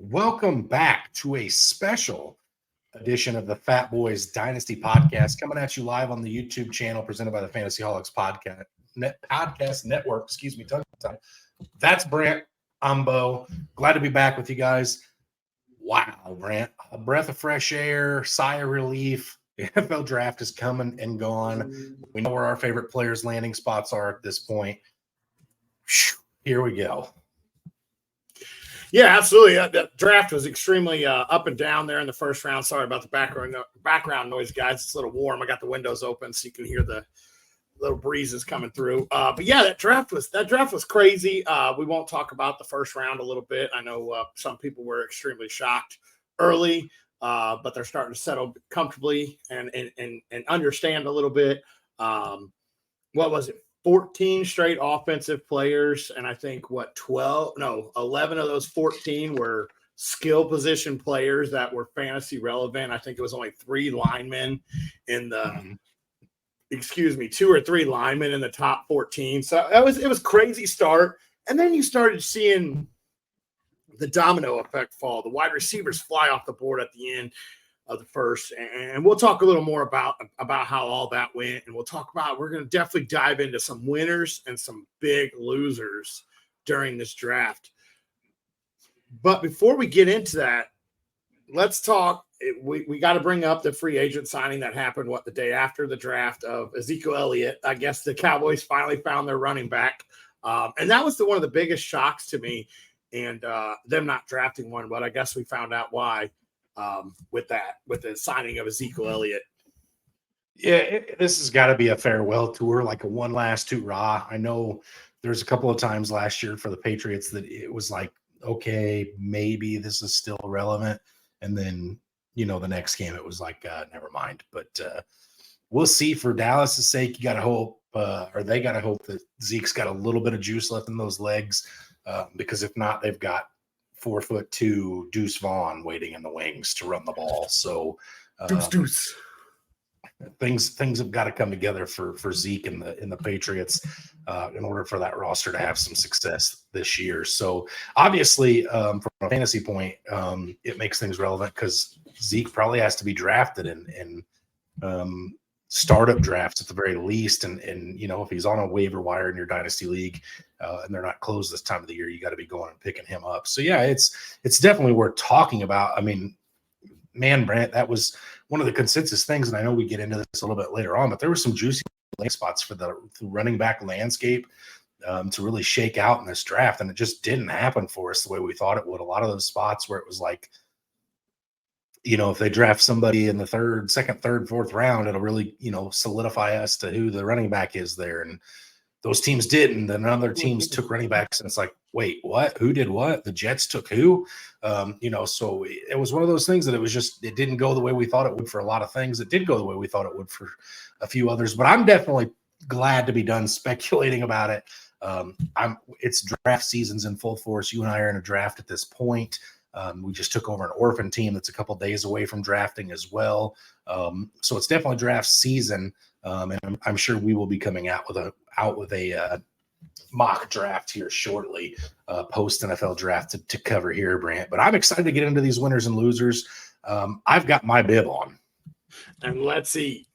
Welcome back to a special edition of the Fatboyz Dynasty Podcast, coming at you live on the YouTube channel presented by the Fantasyholics Podcast Network. Excuse me, tongue tie. That's Brant. I'm Bo. Glad to be back with you guys. Wow, Brant, a breath of fresh air, sigh of relief. The NFL draft is coming and gone. We know where our favorite players' landing spots are at this point. Here we go. Yeah, absolutely. That draft was extremely up and down there in the first round. Sorry about the background noise, guys. It's a little warm. I got the windows open so you can hear the little breezes coming through. But yeah, that draft was crazy. We won't talk about the first round a little bit. I know some people were extremely shocked early, but they're starting to settle comfortably and understand a little bit. What was it? 14 straight offensive players, and I think 11 of those 14 were skill position players that were fantasy relevant. I think it was only 3 linemen in the 2 or 3 linemen in the top 14. So it was crazy start. And then you started seeing the domino effect fall. The wide receivers fly off the board at the end of the first, and we'll talk a little more about how all that went, and we're going to definitely dive into some winners and some big losers during this draft. But before we get into that, let's talk. We got to bring up the free agent signing that happened the day after the draft of Ezekiel Elliott. I guess the Cowboys finally found their running back, and that was one of the biggest shocks to me, and them not drafting one, but I guess we found out why. With the signing of Ezekiel Elliott. Yeah, this has got to be a farewell tour, like a one last hurrah. I know there's a couple of times last year for the Patriots that it was like, okay, maybe this is still relevant. And then, the next game it was like, never mind. But we'll see. For Dallas' sake, you got to hope, or they got to hope that Zeke's got a little bit of juice left in those legs, because if not, they've got 4'2" Deuce Vaughn waiting in the wings to run the ball. So Deuce. Things have got to come together for Zeke in the Patriots in order for that roster to have some success this year. So obviously, from a fantasy point, it makes things relevant because Zeke probably has to be drafted in startup drafts at the very least. And if he's on a waiver wire in your dynasty league and they're not closed this time of the year, you got to be going and picking him up. So yeah, it's definitely worth talking about. I mean, man, Brant, that was one of the consensus things. And I know we get into this a little bit later on, but there were some juicy spots for the running back landscape to really shake out in this draft. And it just didn't happen for us the way we thought it would. A lot of those spots where it was like, if they draft somebody in the second, third, fourth round, it'll really, solidify us to who the running back is there. And those teams didn't. Then other teams took running backs, and it's like, wait, what? Who did what? The Jets took who? So it was one of those things that it didn't go the way we thought it would for a lot of things. It did go the way we thought it would for a few others. But I'm definitely glad to be done speculating about it. It's draft season's in full force. You and I are in a draft at this point. We just took over an orphan team that's a couple days away from drafting as well. So it's definitely draft season. And I'm sure we will be coming out with a mock draft here shortly, post NFL draft to cover here, Brant. But I'm excited to get into these winners and losers. I've got my bib on. And let's see.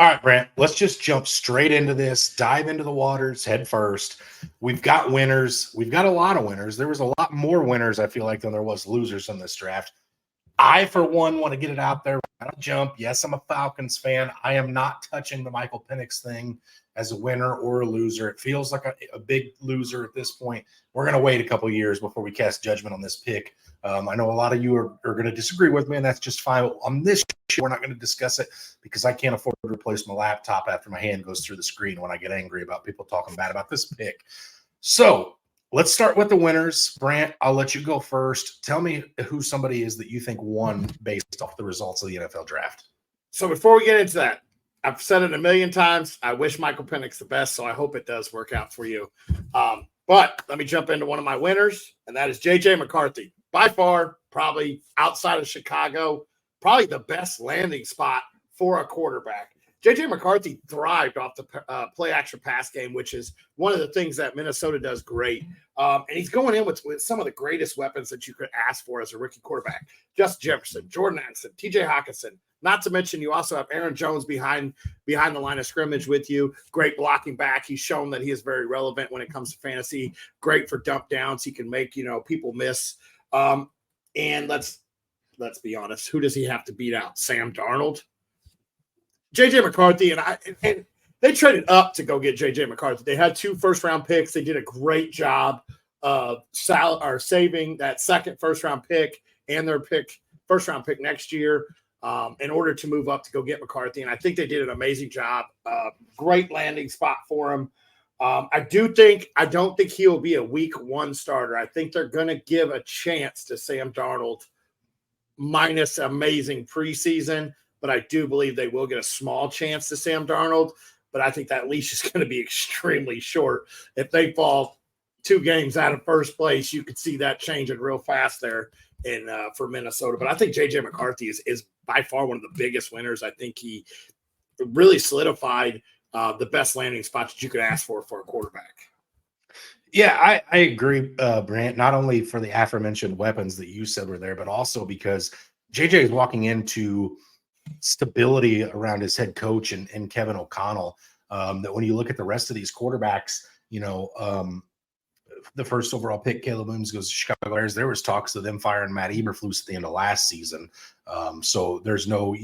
All right, Brant, let's just jump straight into this, dive into the waters head first. We've got winners. We've got a lot of winners. There was a lot more winners, I feel like, than there was losers in this draft. I, for one, want to get it out there. I don't jump. Yes, I'm a Falcons fan. I am not touching the Michael Penix thing as a winner or a loser. It feels like a big loser at this point. We're going to wait a couple of years before we cast judgment on this pick. I know a lot of you are going to disagree with me, and that's just fine. On this show, we're not going to discuss it because I can't afford to replace my laptop after my hand goes through the screen when I get angry about people talking bad about this pick. So let's start with the winners. Brant, I'll let you go first. Tell me who somebody is that you think won based off the results of the NFL draft. So before we get into that, I've said it a million times. I wish Michael Penix the best, so I hope it does work out for you. But let me jump into one of my winners, and that is J.J. McCarthy. By far, probably outside of Chicago, probably the best landing spot for a quarterback. J.J. McCarthy thrived off the play-action pass game, which is one of the things that Minnesota does great. And he's going in with some of the greatest weapons that you could ask for as a rookie quarterback. Justin Jefferson, Jordan Addison, T.J. Hawkinson. Not to mention you also have Aaron Jones behind the line of scrimmage with you. Great blocking back. He's shown that he is very relevant when it comes to fantasy. Great for dump downs. He can make, people miss. And let's be honest. Who does he have to beat out? Sam Darnold? J.J. McCarthy and they traded up to go get J.J. McCarthy. They had 2 first-round picks. They did a great job of saving that second first-round pick and their first-round pick next year in order to move up to go get McCarthy. And I think they did an amazing job. Great landing spot for him. I don't think he'll be a week 1 starter. I think they're going to give a chance to Sam Darnold minus amazing preseason. But I do believe they will get a small chance to Sam Darnold. But I think that leash is going to be extremely short. If they fall 2 games out of first place, you could see that changing real fast there for Minnesota. But I think J.J. McCarthy is by far one of the biggest winners. I think he really solidified the best landing spot that you could ask for a quarterback. Yeah, I agree, Brant, not only for the aforementioned weapons that you said were there, but also because J.J. is walking into stability around his head coach and Kevin O'Connell, that when you look at the rest of these quarterbacks, the first overall pick, Caleb Williams, goes to Chicago Bears. There was talks of them firing Matt Eberflus at the end of last season. So there's no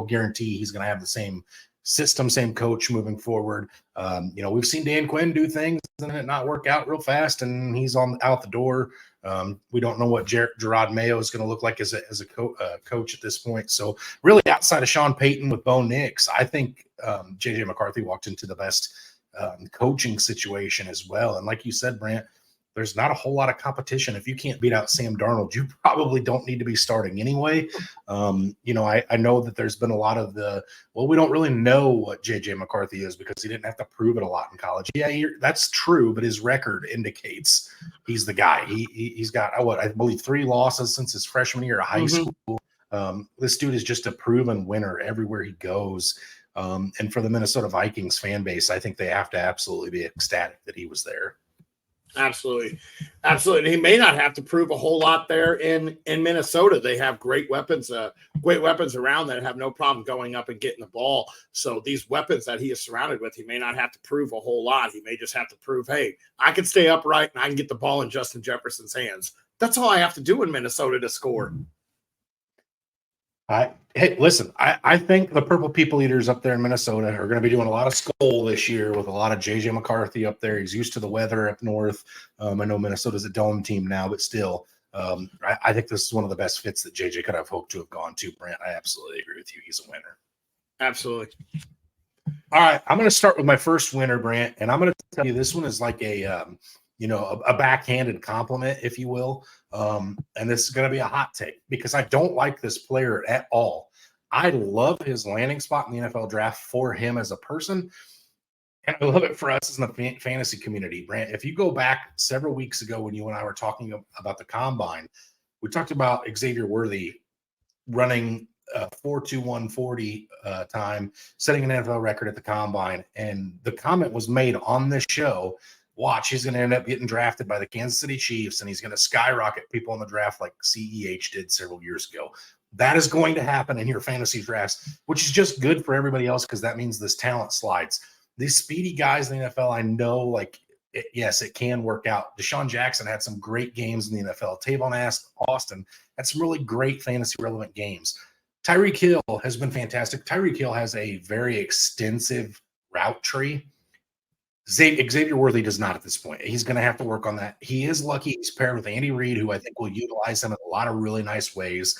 guarantee he's going to have the same system, same coach moving forward. We've seen Dan Quinn do things and it not work out real fast, and he's out the door. We don't know what Gerard Mayo is going to look like as a coach at this point. So really, outside of Sean Payton with Bo Nix, I think J.J. McCarthy walked into the best coaching situation as well. And like you said, Brant, there's not a whole lot of competition. If you can't beat out Sam Darnold, you probably don't need to be starting anyway. I know that there's been a lot of we don't really know what J.J. McCarthy is because he didn't have to prove it a lot in college. Yeah, that's true, but his record indicates he's the guy. He's got, I believe 3 losses since his freshman year of high school. This dude is just a proven winner everywhere he goes. And for the Minnesota Vikings fan base, I think they have to absolutely be ecstatic that he was there. Absolutely. He may not have to prove a whole lot there in Minnesota. They have great weapons around that have no problem going up and getting the ball. So these weapons that he is surrounded with, he may not have to prove a whole lot. He may just have to prove, hey, I can stay upright and I can get the ball in Justin Jefferson's hands. That's all I have to do in Minnesota to score. Hey, listen, I think the Purple People Eaters up there in Minnesota are going to be doing a lot of Skol this year with a lot of J.J. McCarthy up there. He's used to the weather up north. I know Minnesota's a dome team now, but still, I think this is one of the best fits that J.J. could have hoped to have gone to, Brant. I absolutely agree with you. He's a winner. Absolutely. All right, I'm going to start with my first winner, Brant, and I'm going to tell you this one is like a backhanded compliment, if you will. And this is going to be a hot take because I don't like this player at all. I love his landing spot in the NFL draft for him as a person. And I love it for us in the fantasy community, Brant. If you go back several weeks ago when you and I were talking about the combine, we talked about Xavier Worthy running 4.2140 time, setting an NFL record at the combine. And the comment was made on this show, watch, he's going to end up getting drafted by the Kansas City Chiefs, and he's going to skyrocket people in the draft like CEH did several years ago. That is going to happen in your fantasy drafts, which is just good for everybody else because that means this talent slides. These speedy guys in the NFL, I know, like, yes, it can work out. Deshaun Jackson had some great games in the NFL. Tavon Austin had some really great fantasy relevant games. Tyreek Hill has been fantastic. Tyreek Hill has a very extensive route tree. Xavier Worthy does not at this point. He's going to have to work on that. He is lucky he's paired with Andy Reid, who I think will utilize him in a lot of really nice ways,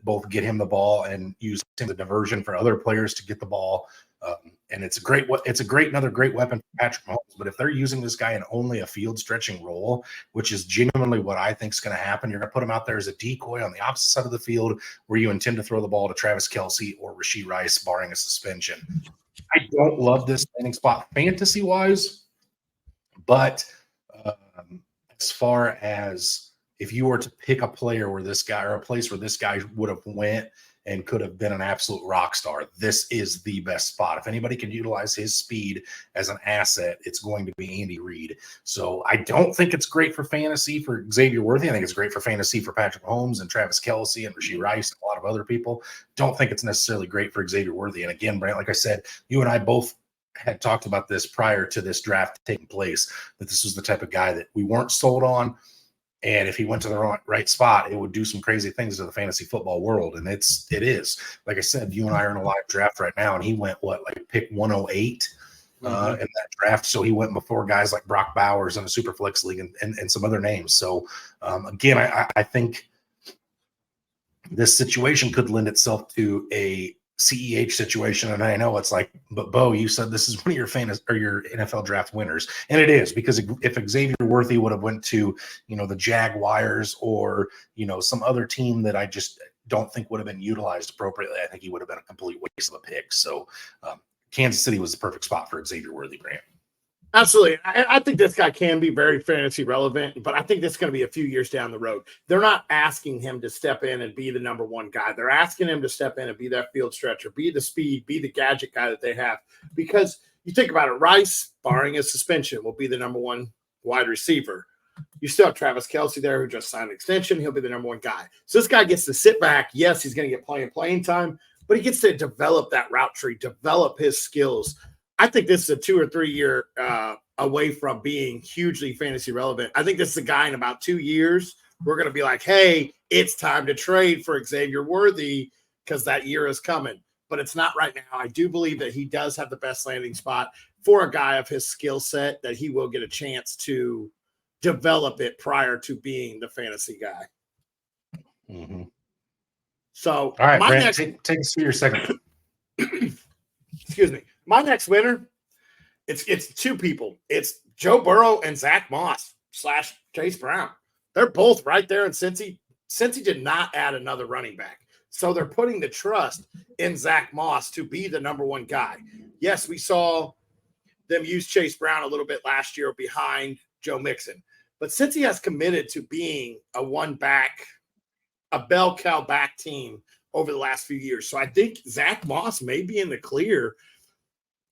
both get him the ball and use him as a diversion for other players to get the ball. And it's another great weapon for Patrick Mahomes. But if they're using this guy in only a field stretching role, which is genuinely what I think is going to happen, you're going to put him out there as a decoy on the opposite side of the field where you intend to throw the ball to Travis Kelce or Rashee Rice, barring a suspension. I don't love this landing spot fantasy wise, but as far as if you were to pick a player where this guy, or a place where this guy would have went and could have been an absolute rock star, this is the best spot. If anybody can utilize his speed as an asset, it's going to be Andy Reid. So I don't think it's great for fantasy for Xavier Worthy. I think it's great for fantasy for Patrick Mahomes and Travis Kelce and Rashee Rice and a lot of other people. Don't think it's necessarily great for Xavier Worthy. And again, Brant, like I said, you and I both had talked about this prior to this draft taking place, that this was the type of guy that we weren't sold on. And if he went to the right spot, it would do some crazy things to the fantasy football world. And it is. Like I said, you and I are in a live draft right now, and he went, pick 108 in that draft. So he went before guys like Brock Bowers in a super flex league and some other names. So, again, I think this situation could lend itself to a CEH situation. And I know it's like, but Bo, you said this is one of your your NFL draft winners. And it is, because if Xavier Worthy would have went to, the Jaguars or, some other team that I just don't think would have been utilized appropriately, I think he would have been a complete waste of a pick. So Kansas City was the perfect spot for Xavier Worthy, Grant. Absolutely. I think this guy can be very fantasy relevant, but I think this is going to be a few years down the road. They're not asking him to step in and be the number one guy. They're asking him to step in and be that field stretcher, be the speed, be the gadget guy that they have. Because you think about it, Rice, barring a suspension, will be the number one wide receiver. You still have Travis Kelce there, who just signed an extension. He'll be the number one guy. So this guy gets to sit back. Yes, he's going to get playing time, but he gets to develop that route tree, develop his skills. I think this is a 2 or 3 year away from being hugely fantasy relevant. I think this is a guy in about 2 years. We're going to be like, hey, it's time to trade for Xavier Worthy because that year is coming. But it's not right now. I do believe that he does have the best landing spot for a guy of his skill set, that he will get a chance to develop it prior to being the fantasy guy. Mm-hmm. So, all right, Brent, take us through your second. Excuse me. My next winner, it's two people. It's Joe Burrow and Zach Moss / Chase Brown. They're both right there in Cincy. Cincy did not add another running back. So they're putting the trust in Zach Moss to be the number one guy. Yes, we saw them use Chase Brown a little bit last year behind Joe Mixon. But Cincy has committed to being a bell cow back team over the last few years. So I think Zach Moss may be in the clear.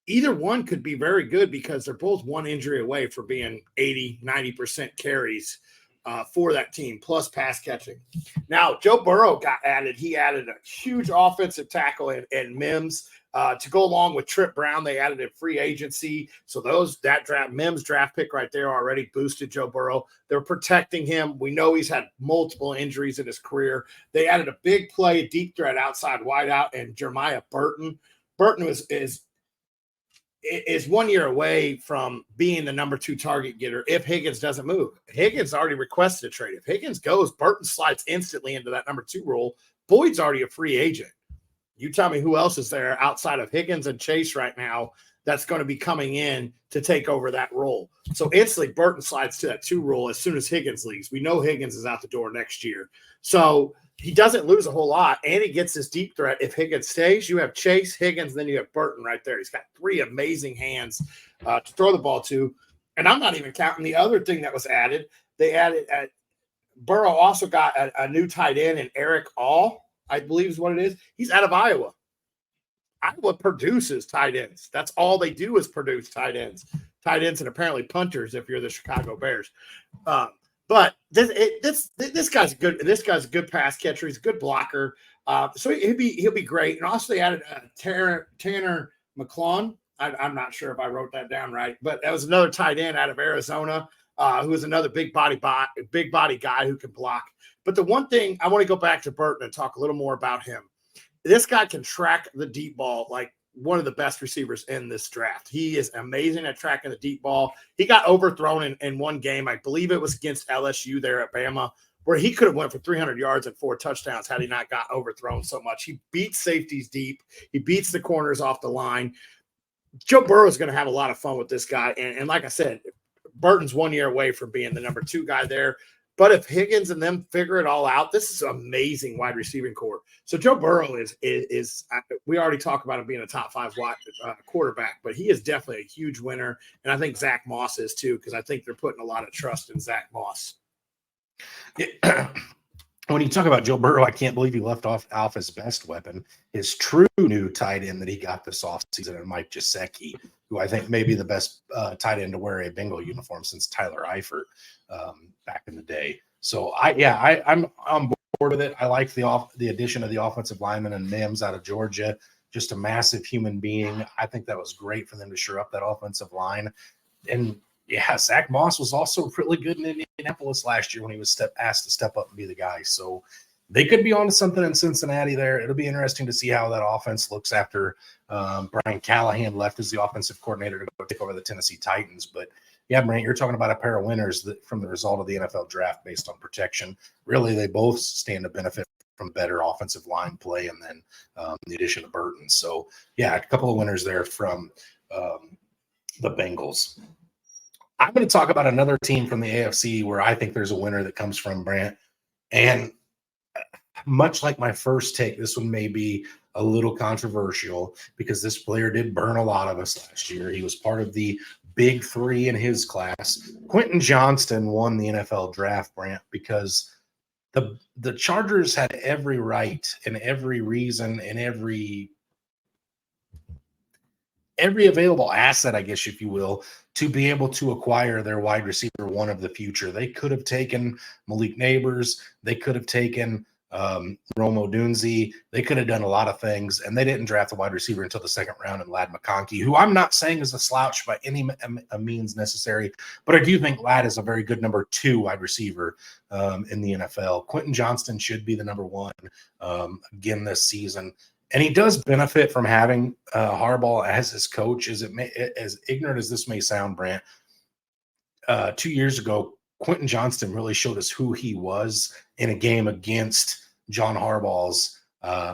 Either one could be very good because they're both one injury away for being 80, 90% carries for that team, plus pass catching. Now, Joe Burrow got added. He added a huge offensive tackle and Mims to go along with Trip Brown. They added a free agency. So Mims draft pick right there already boosted Joe Burrow. They're protecting him. We know he's had multiple injuries in his career. They added a big play, deep threat outside wideout, and Jeremiah Burton. Burton is 1 year away from being the number 2 target getter if Higgins doesn't move. Higgins already requested a trade. If Higgins goes, Burton slides instantly into that number 2 role. Boyd's already a free agent. You tell me who else is there outside of Higgins and Chase right now that's going to be coming in to take over that role. So instantly Burton slides to that 2 role as soon as Higgins leaves. We know Higgins is out the door next year. So he doesn't lose a whole lot, and he gets this deep threat. If Higgins stays, you have Chase, Higgins, then you have Burton right there. He's got 3 amazing hands to throw the ball to. And I'm not even counting the other thing that was added. They added Burrow also got a new tight end in Eric All, I believe is what it is. He's out of Iowa. Iowa produces tight ends. That's all they do is produce tight ends. Tight ends and apparently punters if you're the Chicago Bears. But this guy's good. This guy's a good pass catcher. He's a good blocker. So he'll be great. And also they added Tanner McClellan. I'm not sure if I wrote that down right, but that was another tight end out of Arizona, who is another big body guy who can block. But the one thing I want to go back to Burton and talk a little more about him. This guy can track the deep ball like one of the best receivers in this draft. He is amazing at tracking the deep ball. He got overthrown in one game. I believe it was against LSU there at Bama, where he could have went for 300 yards and 4 touchdowns had he not got overthrown so much. He beats safeties deep. He beats the corners off the line. Joe Burrow is going to have a lot of fun with this guy. And like I said, Burton's 1 year away from being the number 2 guy there. But if Higgins and them figure it all out, this is an amazing wide receiving core. So Joe Burrow is we already talked about him being a top 5 quarterback, but he is definitely a huge winner. And I think Zach Moss is too, because I think they're putting a lot of trust in Zach Moss. When you talk about Joe Burrow, I can't believe he left off his best weapon, his true new tight end that he got this offseason, and Mike Gesicki, who I think may be the best tight end to wear a Bengal uniform since Tyler Eifert back in the day. So I'm on board with it. I like the addition of the offensive lineman and Mims out of Georgia, just a massive human being. I think that was great for them to shore up that offensive line. And yeah, Zach Moss was also really good in Indianapolis last year when he was asked to step up and be the guy. So they could be on to something in Cincinnati there. It'll be interesting to see how that offense looks after Brian Callahan left as the offensive coordinator to go take over the Tennessee Titans. But yeah, Brant, you're talking about a pair of winners from the result of the NFL draft based on protection. Really, they both stand to benefit from better offensive line play and then the addition of Burton. So yeah, a couple of winners there from the Bengals. I'm going to talk about another team from the AFC where I think there's a winner that comes from, Brant. And much like my first take, this one may be a little controversial because this player did burn a lot of us last year. He was part of the big 3 in his class. Quentin Johnston won the NFL draft, Brant, because the Chargers had every right and every reason and every available asset, I guess, if you will, to be able to acquire their wide receiver 1 of the future. They could have taken Malik Neighbors. They could have taken Rome Odunze. They could have done a lot of things, and they didn't draft a wide receiver until the 2nd round in Ladd McConkey, who I'm not saying is a slouch by any means necessary, but I do think Ladd is a very good number 2 wide receiver in the NFL. Quentin Johnston should be the number 1 again this season. And he does benefit from having Harbaugh as his coach. As ignorant as this may sound, Brant, 2 years ago, Quentin Johnston really showed us who he was in a game against John Harbaugh's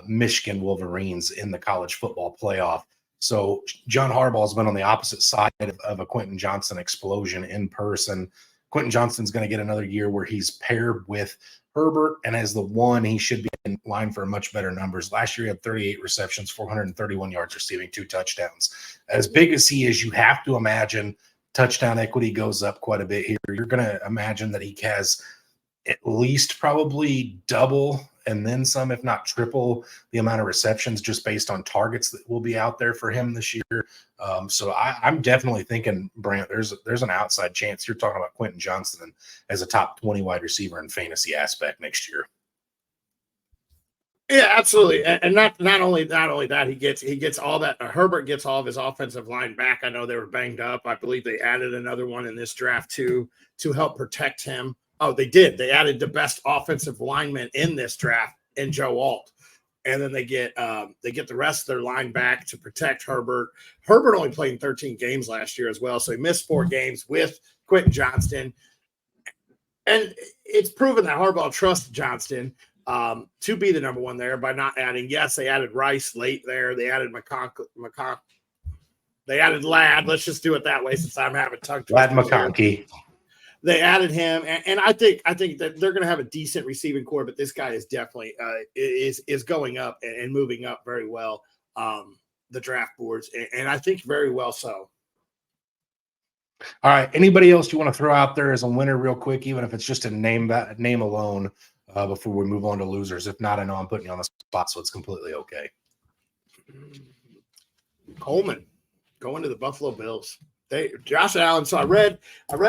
Michigan Wolverines in the college football playoff. So John Harbaugh's been on the opposite side of a Quentin Johnston explosion in person. Quentin Johnston's going to get another year where he's paired with Herbert, and as the 1, he should be in line for much better numbers. Last year, he had 38 receptions, 431 yards receiving, 2 touchdowns. As big as he is, you have to imagine touchdown equity goes up quite a bit here. You're going to imagine that he has at least probably double and then some, if not triple, the amount of receptions just based on targets that will be out there for him this year. So I'm definitely thinking, Brant, there's an outside chance you're talking about Quentin Johnston as a top 20 wide receiver in fantasy aspect next year. Yeah, absolutely. And not only that, he gets all that. Herbert gets all of his offensive line back. I know they were banged up. I believe they added another one in this draft too to help protect him. Oh, they did. They added the best offensive lineman in this draft in Joe Alt. And then they get the rest of their line back to protect Herbert. Herbert only played in 13 games last year as well, so he missed 4 games with Quentin Johnston. And it's proven that Harbaugh trusts Johnston to be the number 1 there by not adding. Yes, they added Rice late there. They added McConkey. They added Ladd. Let's just do it that way since I'm having tongue twisters. Ladd McConkey. They added him, and I think that they're going to have a decent receiving core, but this guy is definitely is going up and moving up very well the draft boards, and I think very well so. All right. Anybody else you want to throw out there as a winner real quick, even if it's just a name alone, before we move on to losers? If not, I know I'm putting you on the spot, so it's completely okay. Coleman going to the Buffalo Bills. Josh Allen. So I read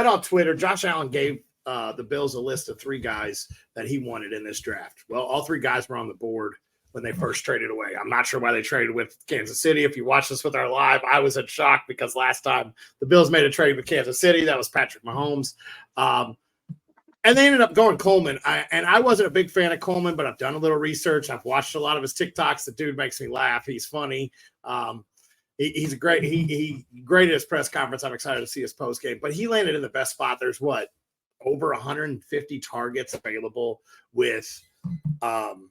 on Twitter, Josh Allen gave the Bills a list of 3 guys that he wanted in this draft. Well, all 3 guys were on the board. when they first traded away. I'm not sure why they traded with Kansas City. If you watch this with our live, I was in shock because last time the Bills made a trade with Kansas City, that was Patrick Mahomes. And they ended up going Coleman. I wasn't a big fan of Coleman, but I've done a little research. I've watched a lot of his TikToks. The dude makes me laugh. He's funny. He's a great. He great at his press conference. I'm excited to see his post game. But he landed in the best spot. There's over 150 targets available with Stephon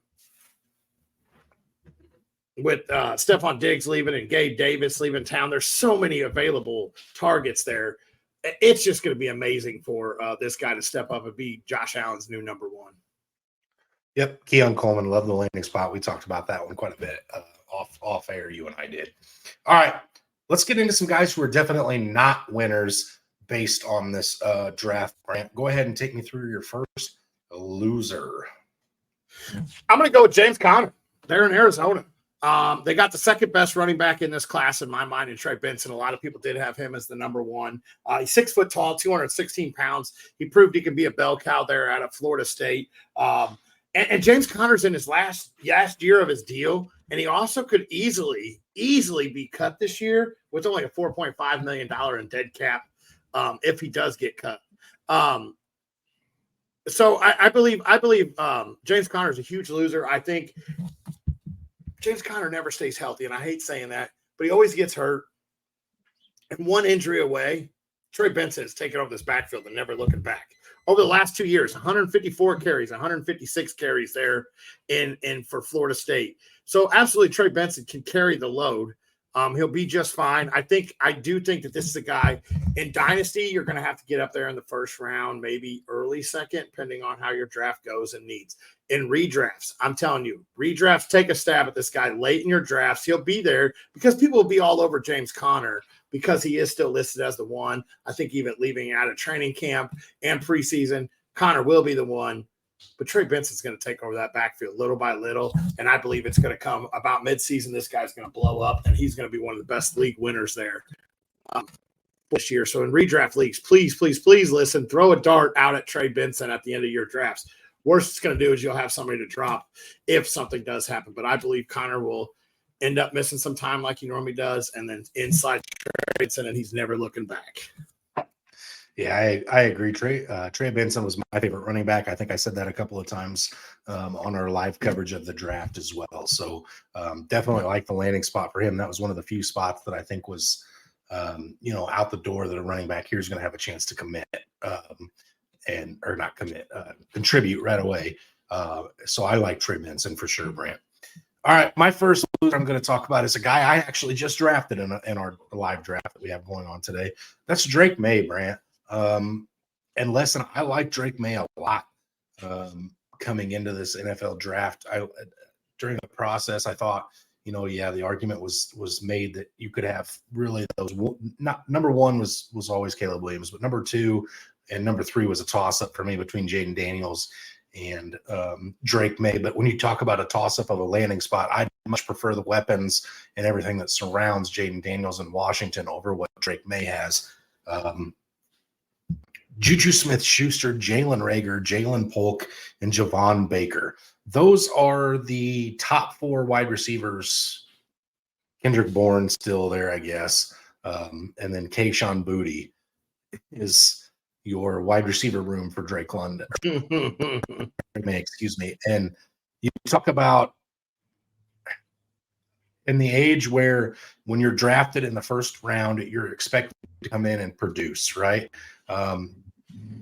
Diggs leaving and Gabe Davis leaving town. There's so many available targets there. It's just going to be amazing for this guy to step up and be Josh Allen's new number one. Yep, Keon Coleman, love the landing spot. We talked about that one quite a bit off air. You and I did. All right, let's get into some guys who are definitely not winners based on this draft. Brant, go ahead and take me through your first loser. I'm going to go with James Conner. They're in Arizona. They got the second best running back in this class in my mind, and Trey Benson. A lot of people did have him as the number one. He's 6 foot tall, 216 pounds. He proved he can be a bell cow there out of Florida State. And James Conner's in his last year of his deal, and he also could easily be cut this year with only a $4.5 million in dead cap if he does get cut. So I believe James Conner is a huge loser. I think James Conner never stays healthy, and I hate saying that, but he always gets hurt. And one injury away, Trey Benson is taking over this backfield and never looking back. Over the last 2 years, 154 carries, 156 carries there in for Florida State. So absolutely, Trey Benson can carry the load. He'll be just fine. I do think that this is a guy in Dynasty. You're going to have to get up there in the first round, maybe early second, depending on how your draft goes and needs. In redrafts, I'm telling you, redrafts, take a stab at this guy late in your drafts. He'll be there because people will be all over James Conner because he is still listed as the one. I think even leaving out of training camp and preseason, Conner will be the one. But Trey Benson's going to take over that backfield little by little, and I believe it's going to come about midseason. This guy's going to blow up, and he's going to be one of the best league winners there this year. So in redraft leagues, please listen. Throw a dart out at Trey Benson at the end of your drafts. Worst it's going to do is you'll have somebody to drop if something does happen. But I believe Conner will end up missing some time like he normally does, and then inside Trey Benson, and he's never looking back. Yeah, I agree. Trey Benson was my favorite running back. I think I said that a couple of times on our live coverage of the draft as well. So definitely like the landing spot for him. That was one of the few spots that I think was, out the door that a running back here is going to have a chance to commit contribute right away. So I like Trey Benson for sure, Brant. All right, my first loser I'm going to talk about is a guy I actually just drafted in our live draft that we have going on today. That's Drake May, Brant. And listen, I like Drake May a lot coming into this NFL draft. During the process, I thought, the argument was made that you could have really those. Not number one was always Caleb Williams, but number two and number three was a toss up for me between Jaden Daniels and Drake May. But when you talk about a toss up of a landing spot, I much prefer the weapons and everything that surrounds Jaden Daniels in Washington over what Drake May has. Juju Smith-Schuster, Jalen Reagor, Jalen Polk, and Javon Baker. Those are the top four wide receivers. Kendrick Bourne still there, I guess. And then Kayshon Boutte is your wide receiver room for Drake London. Excuse me. And you talk about in the age where when you're drafted in the first round, you're expected to come in and produce, right?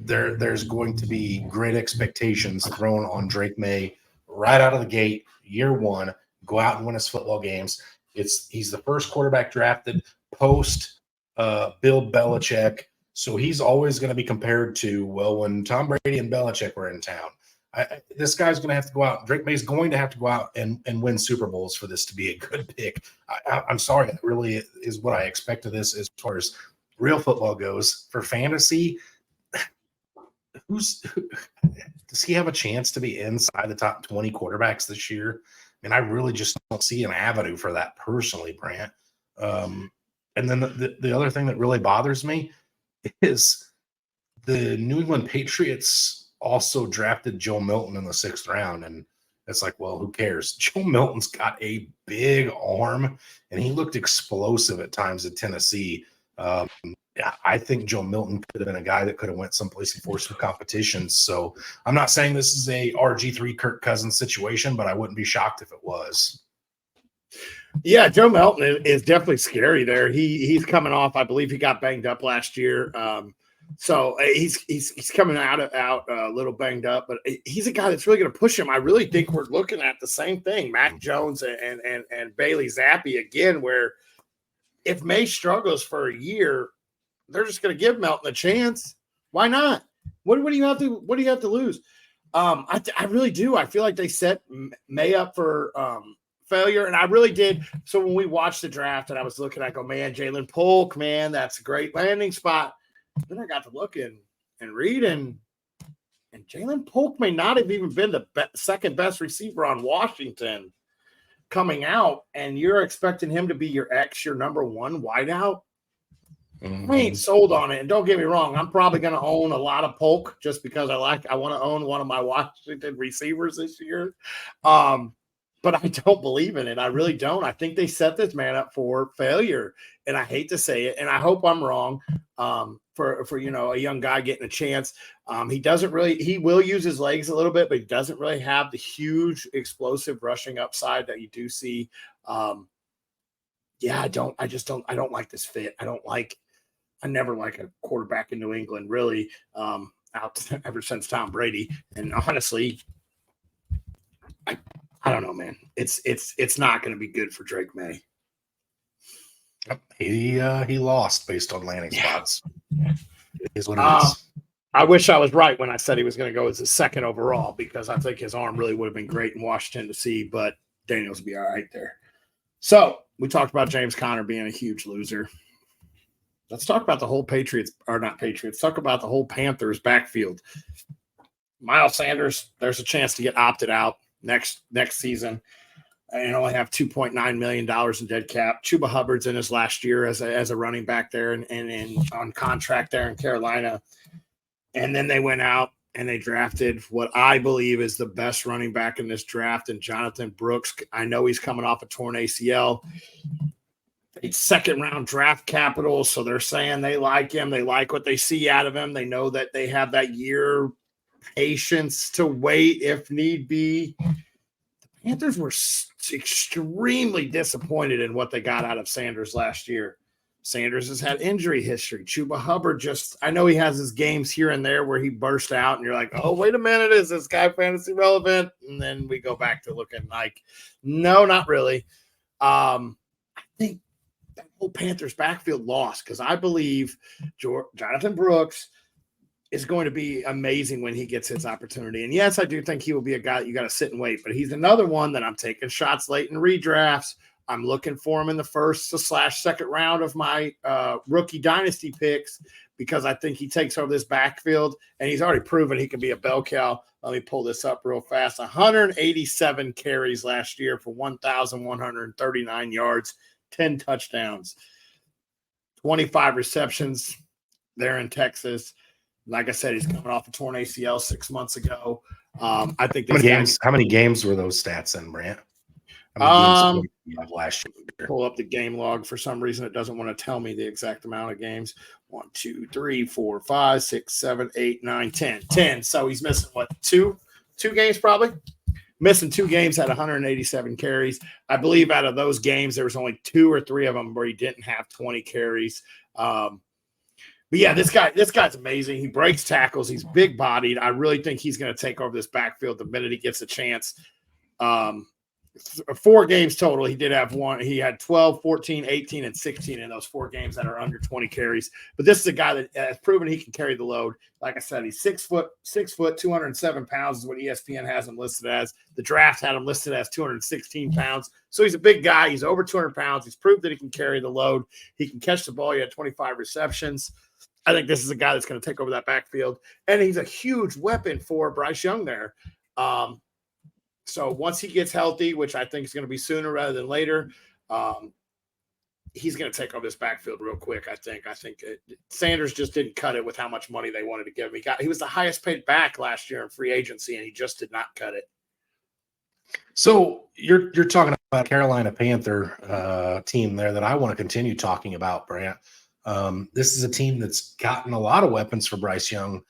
There's going to be great expectations thrown on Drake May right out of the gate, year one, go out and win his football games. He's the first quarterback drafted post Bill Belichick. So he's always going to be compared to, when Tom Brady and Belichick were in town. This guy's going to have to go out. Drake May's going to have to go out and win Super Bowls for this to be a good pick. I'm sorry. That really is what I expect of this as far as real football goes. For fantasy, does he have a chance to be inside the top 20 quarterbacks this year? I mean, I really just don't see an avenue for that personally, Brant. And then the other thing that really bothers me is the New England Patriots also drafted Joe Milton in the 6th round. And It's like, well, who cares? Joe Milton's got a big arm, and he looked explosive at times at Tennessee. Yeah, I think Joe Milton could have been a guy that could have went someplace and forced some competitions. So I'm not saying this is a RG3 Kirk Cousins situation, but I wouldn't be shocked if it was. Yeah, Joe Melton is definitely scary there. He's coming off, I believe he got banged up last year. So he's coming out a little banged up, but he's a guy that's really going to push him. I really think we're looking at the same thing, Mac Jones and Bailey Zappi again, where if May struggles for a year, they're just going to give Melton a chance. Why not? What do you have to lose? I really do. I feel like they set May up for failure, and I really did. So when we watched the draft, and I was looking, I go, man, Jalen Polk, man, that's a great landing spot. Then I got to look and read, and Jalen Polk may not have even been the second best receiver on Washington coming out, and you're expecting him to be your number one wideout. I ain't sold on it. And don't get me wrong, I'm probably going to own a lot of Polk just because I want to own one of my Washington receivers this year. But I don't believe in it. I really don't. I think they set this man up for failure. And I hate to say it, and I hope I'm wrong. For a young guy getting a chance. He will use his legs a little bit, but he doesn't really have the huge explosive rushing upside that you do see. I don't like this fit. I never like a quarterback in New England, really, ever since Tom Brady. And honestly, I don't know, man. It's not going to be good for Drake May. He lost based on landing spots. It is what it is. I wish I was right when I said he was going to go as a second overall, because I think his arm really would have been great in Washington to see, but Daniels will be all right there. So we talked about James Conner being a huge loser. Let's talk about the whole talk about the whole Panthers backfield. Miles Sanders, there's a chance to get opted out next season and only have $2.9 million in dead cap. Chuba Hubbard's in his last year as a running back there and on contract there in Carolina. And then they went out and they drafted what I believe is the best running back in this draft, and Jonathan Brooks. I know he's coming off a torn ACL. It's second-round draft capital, so they're saying they like him. They like what they see out of him. They know that they have that year patience to wait if need be. The Panthers were extremely disappointed in what they got out of Sanders last year. Sanders has had injury history. Chuba Hubbard I know he has his games here and there where he burst out and you're like, oh, wait a minute, is this guy fantasy relevant? And then we go back to looking like, no, not really. I think that whole Panthers backfield lost because I believe Jonathan Brooks is going to be amazing when he gets his opportunity. And yes, I do think he will be a guy that you got to sit and wait, but he's another one that I'm taking shots late in redrafts. I'm looking for him in the first/second round of my rookie dynasty picks because I think he takes over this backfield, and he's already proven he can be a bell cow. Let me pull this up real fast. 187 carries last year for 1,139 yards, 10 touchdowns, 25 receptions there in Texas. Like I said, he's coming off a torn ACL 6 months ago. I think how many games were those stats in, Brant? Last year. Pull up the game log. For some reason, it doesn't want to tell me the exact amount of games. 1, 2, 3, 4, 5, 6, 7, 8, 9, 10. 10. So he's missing what? Two games probably. Missing 2 games, had 187 carries. I believe out of those games, there was only 2 or 3 of them where he didn't have 20 carries. But yeah, this guy's amazing. He breaks tackles. He's big bodied. I really think he's going to take over this backfield the minute he gets a chance. 4 games total. He did have one. He had 12, 14, 18, and 16 in those 4 games that are under 20 carries. But this is a guy that has proven he can carry the load. Like I said, he's 6 foot, 207 pounds is what ESPN has him listed as. The draft had him listed as 216 pounds. So he's a big guy. He's over 200 pounds. He's proved that he can carry the load. He can catch the ball. He had 25 receptions. I think this is a guy that's going to take over that backfield. And he's a huge weapon for Bryce Young there. So once he gets healthy, which I think is going to be sooner rather than later, he's going to take over this backfield real quick. I think Sanders just didn't cut it with how much money they wanted to give him. He was the highest paid back last year in free agency, and he just did not cut it. So you're talking about Carolina Panther team there that I want to continue talking about, Brant. This is a team that's gotten a lot of weapons for Bryce Young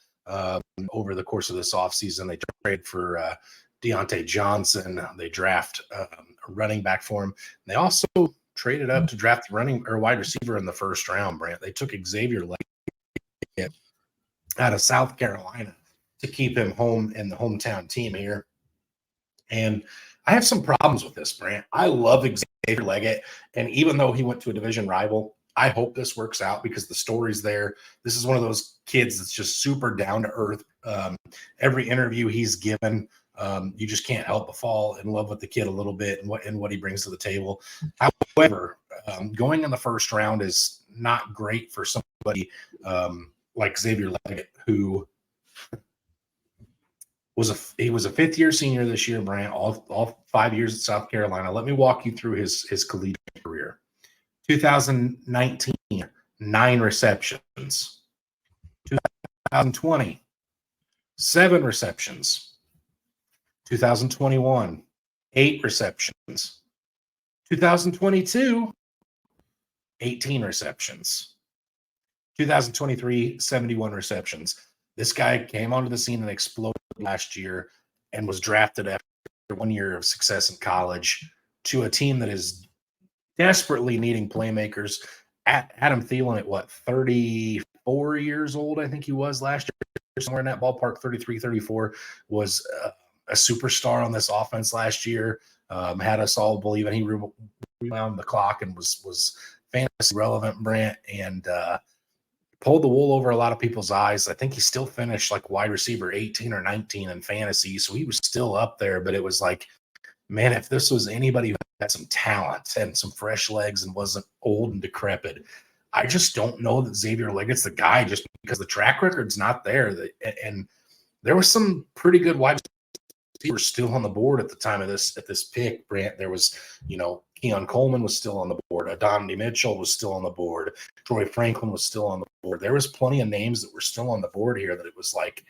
over the course of this offseason. They trade for Deontay Johnson. They draft a running back for him. They also traded up to draft running or wide receiver in the first round, Brant. They took Xavier Leggett out of South Carolina to keep him home in the hometown team here. And I have some problems with this, Brant. I love Xavier Leggett. And even though he went to a division rival, I hope this works out because the story's there. This is one of those kids that's just super down to earth. Every interview he's given, you just can't help but fall in love with the kid a little bit and what he brings to the table. However, going in the first round is not great for somebody like Xavier Leggett, who was a fifth-year senior this year, Brant, all 5 years at South Carolina. Let me walk you through his collegiate career. 2019, 9 receptions. 2020, 7 receptions. 2021, 8 receptions. 2022, 18 receptions. 2023, 71 receptions. This guy came onto the scene and exploded last year and was drafted after 1 year of success in college to a team that is desperately needing playmakers. Adam Thielen at 34 years old, I think he was last year, somewhere in that ballpark, 33, 34, was a superstar on this offense last year. Had us all believing he rewound the clock and was fantasy relevant, Brant, and pulled the wool over a lot of people's eyes. I think he still finished like wide receiver 18 or 19 in fantasy, so he was still up there, but it was like, man, if this was anybody who had some talent and some fresh legs and wasn't old and decrepit, I just don't know that Xavier Leggett's the guy just because the track record's not there. And there was some pretty good wide receivers still on the board at the time of this pick, Brant. There was, Keon Coleman was still on the board. Adonde Mitchell was still on the board. Troy Franklin was still on the board. There was plenty of names that were still on the board here that it was like,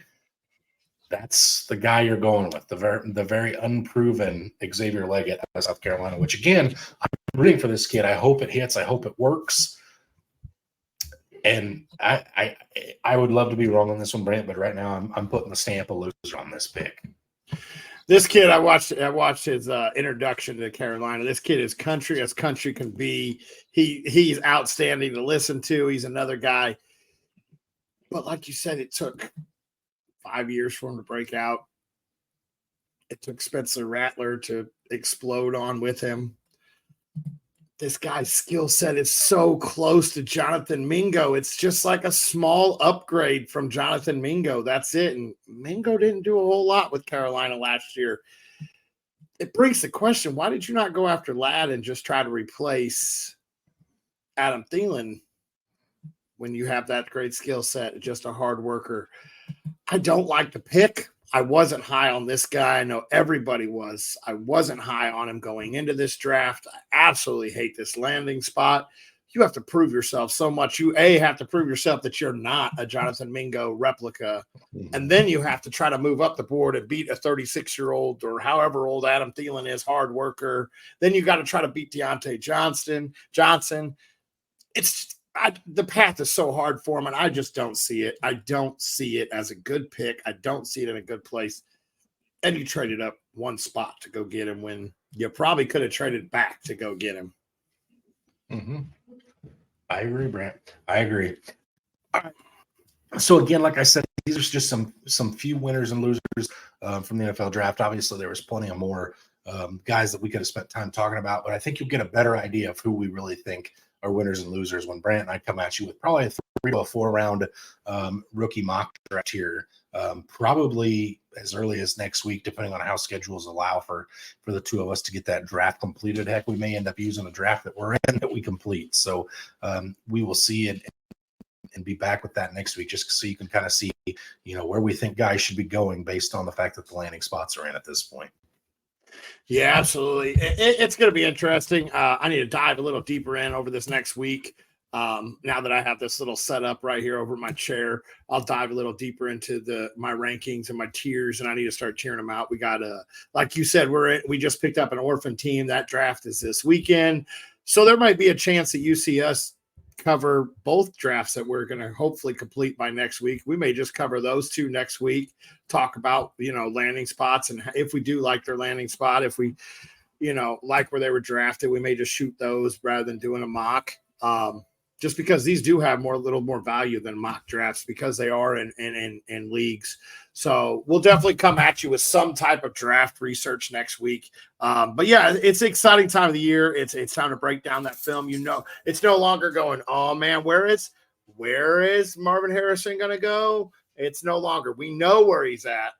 that's the guy you're going with, the very unproven Xavier Leggett out of South Carolina, which, again, I'm rooting for this kid. I hope it hits. I hope it works. And I would love to be wrong on this one, Brant, but right now I'm putting the stamp of loser on this pick. This kid, I watched his introduction to Carolina. This kid is country as country can be. He's outstanding to listen to. He's another guy. But like you said, it took 5 years for him to break out. It took Spencer Rattler to explode on with him. This guy's skill set is so close to Jonathan Mingo. It's just like a small upgrade from Jonathan Mingo. That's it. And Mingo didn't do a whole lot with Carolina last year. It brings the question, why did you not go after Ladd and just try to replace Adam Thielen when you have that great skill set, just a hard worker? I don't like the pick. I wasn't high on this guy. I know everybody was. I wasn't high on him going into this draft. I absolutely hate this landing spot. You have to prove yourself so much. You, have to prove yourself that you're not a Jonathan Mingo replica. And then you have to try to move up the board and beat a 36-year-old or however old Adam Thielen is, hard worker. Then you got to try to beat Deontay Johnson. The path is so hard for him, and I just don't see it. I don't see it as a good pick. I don't see it in a good place. And you traded up one spot to go get him when you probably could have traded back to go get him. Mm-hmm. I agree, Brant. I agree. All right. So again, like I said, these are just some few winners and losers from the NFL draft. Obviously, there was plenty of more guys that we could have spent time talking about, but I think you'll get a better idea of who we really think are winners and losers when Brant and I come at you with probably a 3 to 4 round rookie mock draft here, probably as early as next week, depending on how schedules allow for the two of us to get that draft completed. Heck, we may end up using a draft that we're in that we complete. So we will see it and be back with that next week, just so you can kind of see, where we think guys should be going based on the fact that the landing spots are in at this point. Yeah, absolutely. It's going to be interesting. I need to dive a little deeper in over this next week. Now that I have this little setup right here over my chair, I'll dive a little deeper into my rankings and my tiers, and I need to start cheering them out. We got like you said, we just picked up an orphan team. That draft is this weekend, so there might be a chance that you see us cover both drafts that we're going to hopefully complete by next week. We may just cover those two next week, talk about, landing spots, and if we do like their landing spot, if we, like where they were drafted, we may just shoot those rather than doing a mock. Just because these do have a little more value than mock drafts because they are in leagues. So we'll definitely come at you with some type of draft research next week. But yeah, it's an exciting time of the year. It's time to break down that film. It's no longer going, oh man, where is Marvin Harrison going to go? It's no longer. We know where he's at.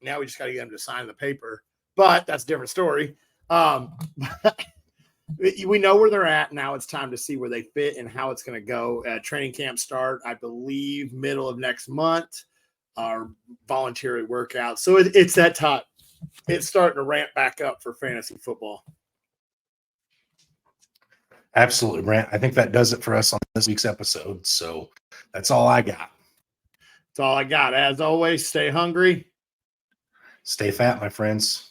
Now we just got to get him to sign the paper. But that's a different story. We know where they're at. Now it's time to see where they fit and how it's going to go. Training camp start, I believe, middle of next month. Our voluntary workout. So it's that time. It's starting to ramp back up for fantasy football. Absolutely, Brant. I think that does it for us on this week's episode. So that's all I got. That's all I got. As always, stay hungry. Stay fat, my friends.